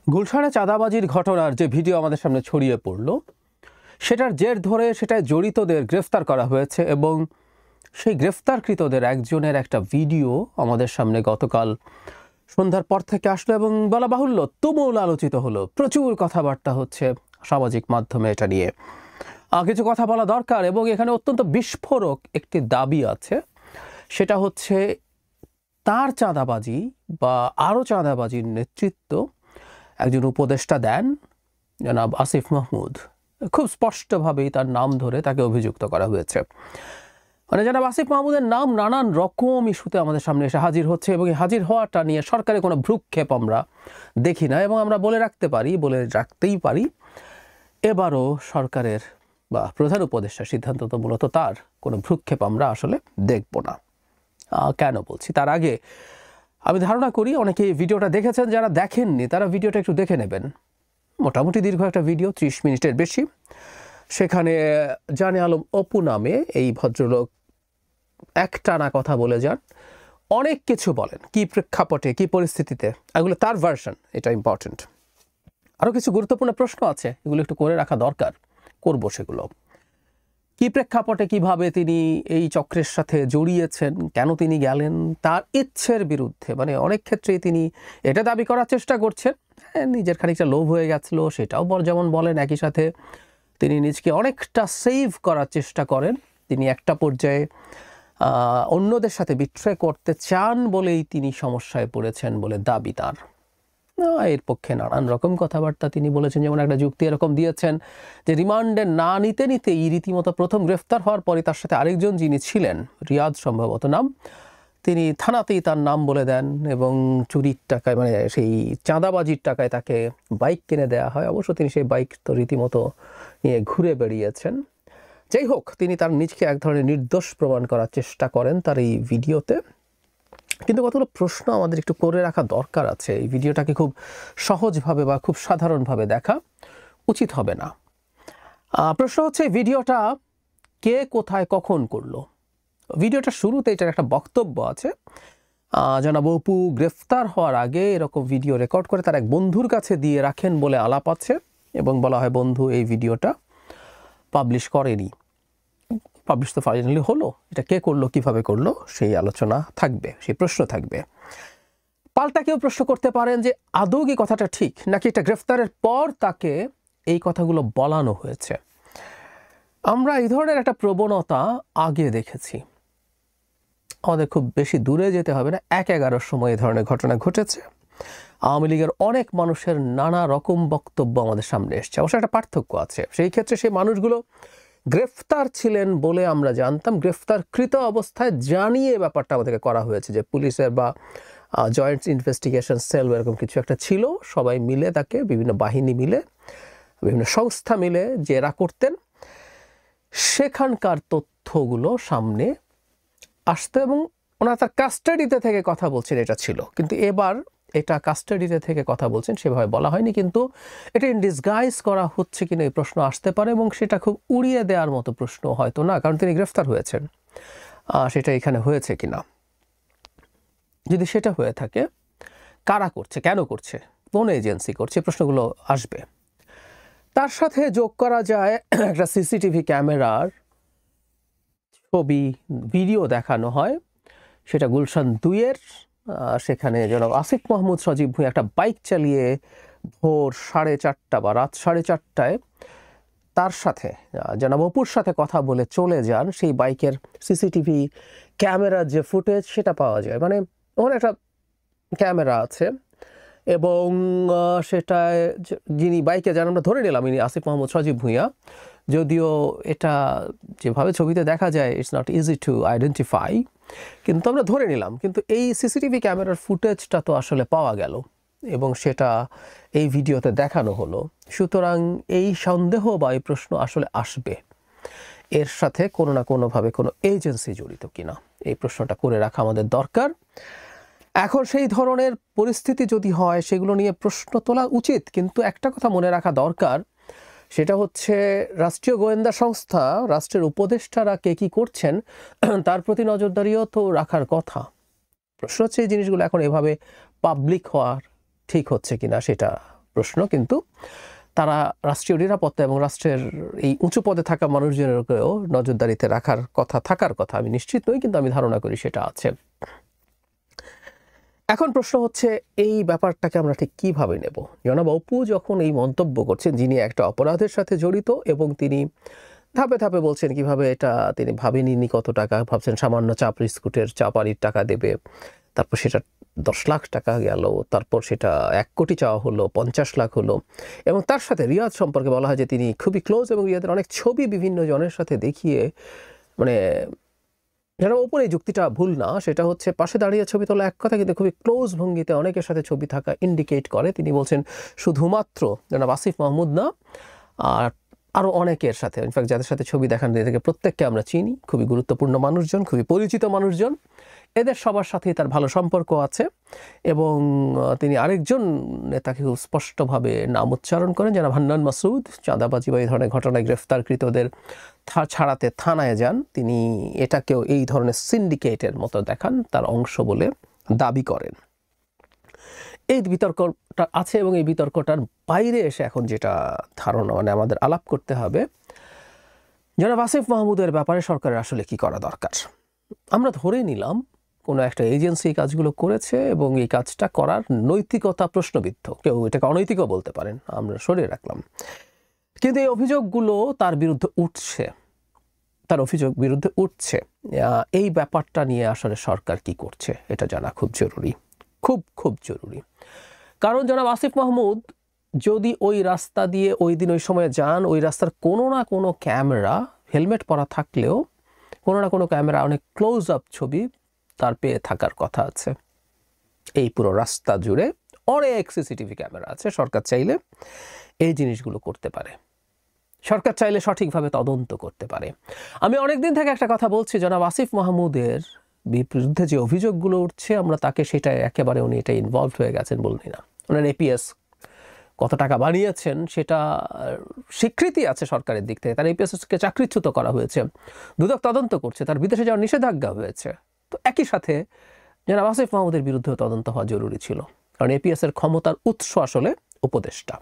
গুলশানে চাঁদাবাজির ঘটনার যে ভিডিও আমাদের সামনে ছড়িয়ে পড়ল, সেটার জের ধরে সেটায় জড়িতদের গ্রেফতার করা হয়েছে এবং সেই গ্রেফতারকৃতদের একজনের একটা ভিডিও আমাদের সামনে গতকাল সন্ধ্যার পর থেকে আসলো এবং বলা বাহুল্য তুমুল আলোচিত হলো। প্রচুর কথাবার্তা হচ্ছে সামাজিক মাধ্যমে এটা নিয়ে। কিছু কথা বলা দরকার এবং এখানে অত্যন্ত বিস্ফোরক একটি দাবি আছে। সেটা হচ্ছে তার চাঁদাবাজি বা আরও চাঁদাবাজির নেতৃত্ব একজন উপদেষ্টা দেন, জনাব আসিফ মাহমুদ। খুব স্পষ্টভাবেই তার নাম ধরে তাকে অভিযুক্ত করা হয়েছে। মানে জনাব আসিফ মাহমুদের নাম নানান রকম ইস্যুতে আমাদের সামনে এসে হাজির হচ্ছে এবং এই হাজির হওয়াটা নিয়ে সরকারের কোনো ভ্রুক্ষেপ আমরা দেখি না এবং আমরা বলে রাখতেই পারি এবারও সরকারের বা প্রধান উপদেষ্টার সিদ্ধান্ত তো মূলত তার কোনো ভ্রুক্ষেপ আমরা আসলে দেখব না। কেন বলছি? তার আগে আমি ধারণা করি অনেকে এই ভিডিওটা দেখেছেন, যারা দেখেননি তারা ভিডিওটা একটু দেখে নেবেন। মোটামুটি দীর্ঘ একটা ভিডিও, 30 মিনিটের বেশি। সেখানে জানে আলম অপু নামে এই ভদ্রলোক একটানা কথা বলে যান, অনেক কিছু বলেন, কি প্রেক্ষাপটে কি পরিস্থিতিতে, এগুলো তার ভার্সন, এটা ইম্পর্টেন্ট। আরও কিছু গুরুত্বপূর্ণ প্রশ্ন আছে, এগুলো একটু করে রাখা দরকার, করব সেগুলো। কি প্রেক্ষাপটে কিভাবে তিনি এই চক্রের সাথে জড়িয়েছেন, কেন তিনি গেলেন, তার ইচ্ছের বিরুদ্ধে। মানে অনেক ক্ষেত্রেই তিনি এটা দাবি করার চেষ্টা করছেন নিজের খানিকটা লোভ হয়ে গেছিল, সেটাও যেমন বলেন। একই সাথে তিনি নিজকে অনেকটা সেভ করার চেষ্টা করেন। তিনি একটা পর্যায়ে অন্যদের সাথে বিট্রে করতে চান বলেই তিনি সমস্যায় পড়েছেন বলে দাবি তার। এর পক্ষে নানান রকম কথাবার্তা তিনি বলেছেন। যেমন একটা যুক্তি এরকম দিয়েছেন যে রিমান্ডে না নিতেই রীতিমতো প্রথম গ্রেফতার হওয়ার পরে তার সাথে আরেকজন যিনি ছিলেন, রিয়াদ সম্ভবত নাম, তিনি থানাতেই তার নাম বলে দেন এবং চুরির টাকায়, মানে সেই চাঁদাবাজির টাকায় তাকে বাইক কিনে দেওয়া হয়। অবশ্য তিনি সেই বাইক তো রীতিমতো নিয়ে ঘুরে বেরিয়েছেন। যাই হোক, তিনি তার নিজকে এক ধরনের নির্দোষ প্রমাণ করার চেষ্টা করেন তার এই ভিডিওতে। কিন্তু কতগুলো প্রশ্ন আমাদের একটু করে রাখা দরকার আছে। এই ভিডিওটাকে খুব সহজভাবে বা খুব সাধারণভাবে দেখা উচিত হবে না। প্রশ্ন হচ্ছে, ভিডিওটা কে কোথায় কখন করলো? ভিডিওটা শুরুতে এটার একটা বক্তব্য আছে। জনাব অপু গ্রেফতার হওয়ার আগে এরকম ভিডিও রেকর্ড করে তার এক বন্ধুর কাছে দিয়ে রাখেন বলে আলাপ আছে এবং বলা হয় বন্ধু এই ভিডিওটা পাবলিশ করেনি। পাবলিশ তো ফাইনালি হলো, এটা কে করলো, কিভাবে করলো, সেই আলোচনা থাকবে, সেই প্রশ্ন থাকবে। পাল্টা কেউ প্রশ্ন করতে পারেন যে আদৌ কি কথাটা ঠিক, নাকি এটা গ্রেফতারের পর তাকে এই কথাগুলো বলানো হয়েছে। আমরা এই ধরনের একটা প্রবণতা আগে দেখেছি, আমাদের খুব বেশি দূরে যেতে হবে না, 1-11 সময় এই ধরনের ঘটনা ঘটেছে। আওয়ামী লীগের অনেক মানুষের নানা রকম বক্তব্য আমাদের সামনে এসছে। অবশ্য একটা পার্থক্য আছে, সেই ক্ষেত্রে সেই মানুষগুলো গ্রেফতার ছিলেন বলে আমরা জানতাম, গ্রেফতারকৃত অবস্থায় জানিয়ে ব্যাপারটা আমাদেরকে করা হয়েছে যে পুলিশের বা জয়েন্ট ইনভেস্টিগেশন সেল এরকম কিছু একটা ছিল, সবাই মিলে তাকে, বিভিন্ন বাহিনী মিলে, বিভিন্ন সংস্থা মিলে জেরা করতেন। সেখানকার তথ্যগুলো সামনে আসতো এবং ওনারা তার কাস্টাডিতে থেকে কথা বলছেন, এটা ছিল। কিন্তু এবার এটা কাস্টাডিতে থেকে কথা বলছেন সেভাবে বলা হয়নি, কিন্তু এটা ইন ডিসগাইজ করা হচ্ছে কিনা এই প্রশ্ন আসতে পারে এবং সেটা খুব উড়িয়ে দেওয়ার মতো প্রশ্ন হয়তো না, কারণ তিনি গ্রেফতার হয়েছেন। সেটা এখানে হয়েছে কিনা, যদি সেটা হয়ে থাকে, কারা করছে, কেন করছে, কোন এজেন্সি করছে, প্রশ্নগুলো আসবে। তার সাথে যোগ করা যায় একটা সিসিটিভি ক্যামেরার ছবি, ভিডিও দেখানো হয়, সেটা গুলশান 2-এর। সেখানে জনাব আসিফ মাহমুদ সজীব ভুঁইয়া একটা বাইক চালিয়ে ভোর 4:30 বা রাত 4:30টায় তার সাথে জনাব অপুর সাথে কথা বলে চলে যান। সেই বাইকের সিসিটিভি ক্যামেরার যে ফুটেজ সেটা পাওয়া যায়, মানে ওখানে একটা ক্যামেরা আছে এবং সেটায় যিনি বাইকে যান আমরা ধরে নিলাম ইনি আসিফ মাহমুদ সজীব ভুঁইয়া, যদিও এটা যেভাবে ছবিতে দেখা যায় it's not easy to identify, কিন্তু আমরা ধরে নিলাম। কিন্তু এই সিসিটিভি ক্যামেরার ফুটেজটা তো আসলে পাওয়া গেল এবং সেটা এই ভিডিওতে দেখানো হলো। সুতরাং এই সন্দেহ বা এই প্রশ্ন আসলে আসবে, এর সাথে কোনো না কোনোভাবে কোনো এজেন্সি জড়িত কিনা, এই প্রশ্নটা করে রাখা আমাদের দরকার। এখন সেই ধরনের পরিস্থিতি যদি হয় সেগুলো নিয়ে প্রশ্ন তোলা উচিত, কিন্তু একটা কথা মনে রাখা দরকার, সেটা হচ্ছে রাষ্ট্রীয় গোয়েন্দা সংস্থা, রাষ্ট্রের উপদেষ্টারা কে কী করছেন তার প্রতি নজরদারিও তো রাখার কথা। প্রশ্ন হচ্ছে এই জিনিসগুলো এখন এভাবে পাবলিক হওয়ার ঠিক হচ্ছে কিনা সেটা প্রশ্ন, কিন্তু তারা রাষ্ট্রীয় নিরাপত্তা এবং রাষ্ট্রের এই উঁচু পদে থাকা মানুষজনেরকেও নজরদারিতে থাকার কথা আমি নিশ্চিত নই, কিন্তু আমি ধারণা করি সেটা আছে। এখন প্রশ্ন হচ্ছে এই ব্যাপারটাকে আমরা ঠিক কিভাবে নেব। জনাব অপু যখন এই মন্তব্য করছেন, যিনি একটা অপরাধের সাথে জড়িত, এবং তিনি ধাপে ধাপে বলছেন কিভাবে এটা তিনি ভাবেননি, কত টাকা ভাবছেন সামান্য চাপ বিস্কুটের চাপারির টাকা দেবে, তারপর সেটা 10 লাখ টাকা গেল, তারপর সেটা 1 কোটি চাওয়া হলো, 50 লাখ হলো, এবং তার সাথে রিয়াদ সম্পর্কে বলা হয় যে তিনি খুবই ক্লোজ, এবং রিয়াদের অনেক ছবি বিভিন্ন জনের সাথে দেখিয়ে, মানে যারা ওপরে এই যুক্তিটা ভুল না, সেটা হচ্ছে পাশে দাঁড়িয়ে ছবি তোলা এক কথা, কিন্তু খুবই ক্লোজ ভঙ্গিতে অনেকের সাথে ছবি থাকা ইন্ডিকেট করে। তিনি বলছেন শুধুমাত্র জনাব আসিফ মাহমুদ না, আর আরও অনেকের সাথে, ইনফ্যাক্ট যাদের সাথে ছবি দেখান এদেরকে প্রত্যেককে আমরা চিনি, খুবই গুরুত্বপূর্ণ মানুষজন, খুবই পরিচিত মানুষজন, এদের সবার সাথেই তার ভালো সম্পর্ক আছে। এবং তিনি আরেকজন নেতাকে খুব স্পষ্টভাবে নাম উচ্চারণ করেন, যারা হান্নান মাসুদ, চাঁদাবাজি বা এই ধরনের ঘটনায় গ্রেফতারকৃতদের ছাড়াতে থানায় যান, তিনি এটাকেও এই ধরনের সিন্ডিকেটের মতো দেখান, তার অংশ বলে দাবি করেন। এই বিতর্কটা আছে, এবং এই বিতর্কটার বাইরে এসে এখন যেটা ধারণা, মানে আমাদের আলাপ করতে হবে, জনাব আসিফ মাহমুদের ব্যাপারে সরকারের আসলে কি করা দরকার। আমরা ধরে নিলাম কোনো একটা এজেন্সি এই কাজগুলো করেছে, এবং এই কাজটা করার নৈতিকতা প্রশ্নবিদ্ধ, কেউ এটাকে অনৈতিকও বলতে পারেন, আমরা সরিয়ে রাখলাম, কিন্তু এই অভিযোগগুলো তার বিরুদ্ধে উঠছে, এই ব্যাপারটা নিয়ে আসলে সরকার কি করছে এটা জানা খুব জরুরি, খুব জরুরি। কারণ জনাব আসিফ মাহমুদ যদি ওই রাস্তা দিয়ে ওই দিন ওই সময় যান, ওই রাস্তার কোনো না কোনো ক্যামেরা, হেলমেট পরা থাকলেও কোনো না কোনো ক্যামেরা, অনেক ক্লোজ আপ ছবি তার পেয়ে থাকার কথা আছে। এই পুরো রাস্তা জুড়ে অনেক সিসিটিভি ক্যামেরা আছে। সরকার চাইলে এই জিনিসগুলো করতে পারে, সরকার চাইলে সঠিকভাবে তদন্ত করতে পারে। আমি অনেকদিন থেকে একটা কথা বলছি, জনাব আসিফ মাহমুদের বিরুদ্ধে যে অভিযোগগুলো উঠছে, আমরা তাকে সেটা একেবারে উনি এটা ইনভলভ হয়ে গেছেন বলছি না। ওনার এপিএস কত টাকা বানিয়েছেন সেটা স্বীকৃতি আছে সরকারের দিক থেকে, তার এপিএসকে চাকরিচ্যুত করা হয়েছে, দুদক তদন্ত করছে, তার বিদেশে যাওয়ার নিষেধাজ্ঞা হয়েছে। তো একই সাথে জনাব আসিফ মাহমুদের বিরুদ্ধেও তদন্ত হওয়া জরুরি ছিল, কারণ এপিএসের ক্ষমতার উৎস আসলে উপদেষ্টা,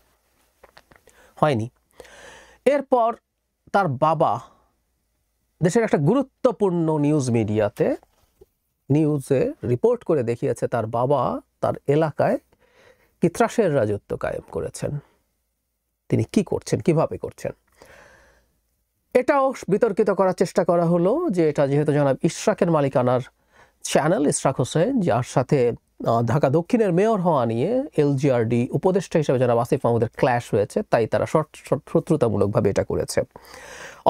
হয়নি। এরপর তার বাবা দেশের একটা গুরুত্বপূর্ণ নিউজে রিপোর্ট করে দেখিয়েছে তার বাবা তার এলাকায় কি ত্রাসের রাজত্ব কায়েম করেছেন। তিনি কি করছেন, কিভাবে করছেন, এটাও বিতর্কিত করার চেষ্টা করা হলো, যে এটা যেহেতু জনাব ইশরাকের মালিকানার চ্যানেল, ইশরাক হোসেন, যার সাথে ঢাকা দক্ষিণের মেয়র হওয়া নিয়ে এলজিআরডি উপদেষ্টা হিসেবে জনাব আসিফ মাহমুদের ক্ল্যাশ হয়েছে, তাই তারা শত্রুতামূলকভাবে এটা করেছে।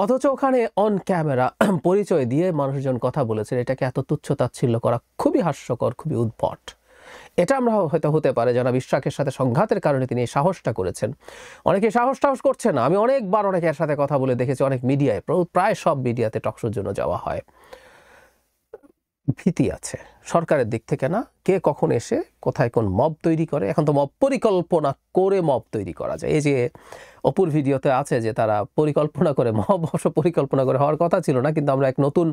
অথচ ওখানে অন ক্যামেরা পরিচয় দিয়ে মানুষজন কথা বলেছেন, এটাকে এত তুচ্ছ-তাচ্ছিল্য করা খুবই হাস্যকর, খুবই উদ্ভট। এটা আমরা হয়তো হতে পারে জনাব ইশরাকের সাথে সংঘাতের কারণে তিনি এই সাহসটা করেছেন। অনেকে সাহস করছে না, আমি অনেকবার অনেকের সাথে কথা বলে দেখেছি, অনেক মিডিয়ায়, প্রায় সব মিডিয়াতে টকশোর জন্য যাওয়া হয়। ভীতি আছে সরকারের দিক থেকে, না কে কখন এসে কোথায় কোন মব তৈরি করে। এখন তো মব পরিকল্পনা করে মব তৈরি করা যায়। এই যে অপুর ভিডিওতে আছে যে তারা পরিকল্পনা করে, মব অবশ্য পরিকল্পনা করে হওয়ার কথা ছিল না, কিন্তু আমরা এক নতুন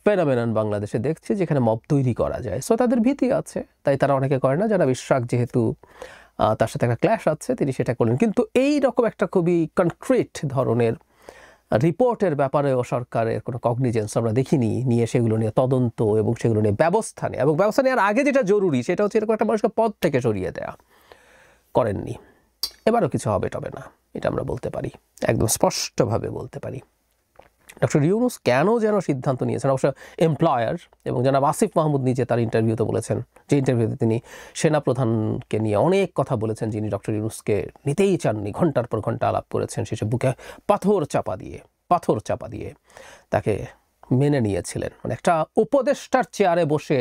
ফেনোমেনন বাংলাদেশে দেখছি যেখানে মব তৈরি করা যায়। সো তাদের ভীতি আছে, তাই তারা অনেকে করে না। জনাব ইশরাক যেহেতু তার সাথে একটা ক্ল্যাশ আছে, তিনি সেটা করলেন। কিন্তু এই রকম একটা খুবই কনক্রিট ধরনের রিপোর্টের ব্যাপারেও সরকারের কোনো কগনিজেন্স আমরা দেখিনি, নিয়ে সেগুলো নিয়ে তদন্ত এবং সেগুলো নিয়ে ব্যবস্থা নেয়, এবং ব্যবস্থা নেওয়ার আগে যেটা জরুরি সেটা হচ্ছে এরকম একটা মানুষকে পদ থেকে সরিয়ে দেয়া, করেননি। এবারও কিছু হবে টবে না, এটা আমরা বলতে পারি, একদম স্পষ্টভাবে বলতে পারি। ডক্টর ইউনূস কেন যেন সিদ্ধান্ত নিয়েছেন, অবশ্য এমপ্লয়ার, এবং জনাব আসিফ মাহমুদ নিজে তার ইন্টারভিউতে বলেছেন, যে ইন্টারভিউতে তিনি সেনাপ্রধানকে নিয়ে অনেক কথা বলেছেন, যিনি ডক্টর ইউনূসকে নিতেই চাননি, ঘন্টার পর ঘন্টা আলাপ করেছেন, শেষে বুকে পাথর চাপা দিয়ে তাকে মেনে নিয়েছিলেন। মানে একটা উপদেষ্টার চেয়ারে বসে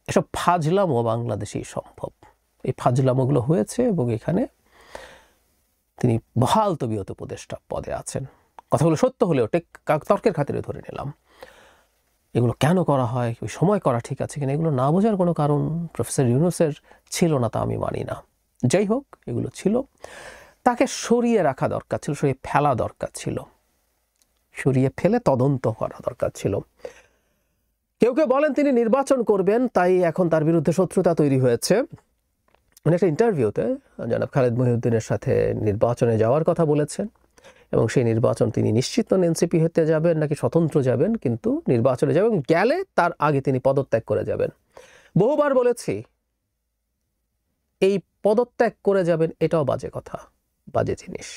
এসব ফাজলামো বাংলাদেশেই সম্ভব। এই ফাজলামোগুলো হয়েছে, এবং এখানে তিনি বহাল তবিয়ত উপদেষ্টা পদে আছেন। কথাগুলো সত্য হলেও তর্কের খাতিরে ধরে নিলাম। এগুলো কেন করা হয়, ওই সময় করা ঠিক আছে কিনা, এগুলো না বোঝার কোনো কারণ প্রফেসর ইউনূসের ছিল না, তা আমি মানি না। যাই হোক, এগুলো ছিল, তাকে সরিয়ে রাখা দরকার ছিল, সরিয়ে ফেলা দরকার ছিল, সরিয়ে ফেলে তদন্ত করা দরকার ছিল। কেউ কেউ বলেন তিনি নির্বাচন করবেন, তাই এখন তার বিরুদ্ধে শত্রুতা তৈরি হয়েছে। উনি একটা ইন্টারভিউতে জনাব খালেদ মহিউদ্দিনের সাথে নির্বাচনে যাওয়ার কথা বলেছেন এবং সেই নির্বাচন তিনি নিশ্চিত নন এনসিপি হতে যাবেন নাকি স্বতন্ত্র যাবেন, কিন্তু নির্বাচনে যাবেন, গেলে তার আগে তিনি পদত্যাগ করে যাবেন। বহুবার বলেছি এই পদত্যাগ করে যাবেন এটাও বাজে কথা, বাজে জিনিস।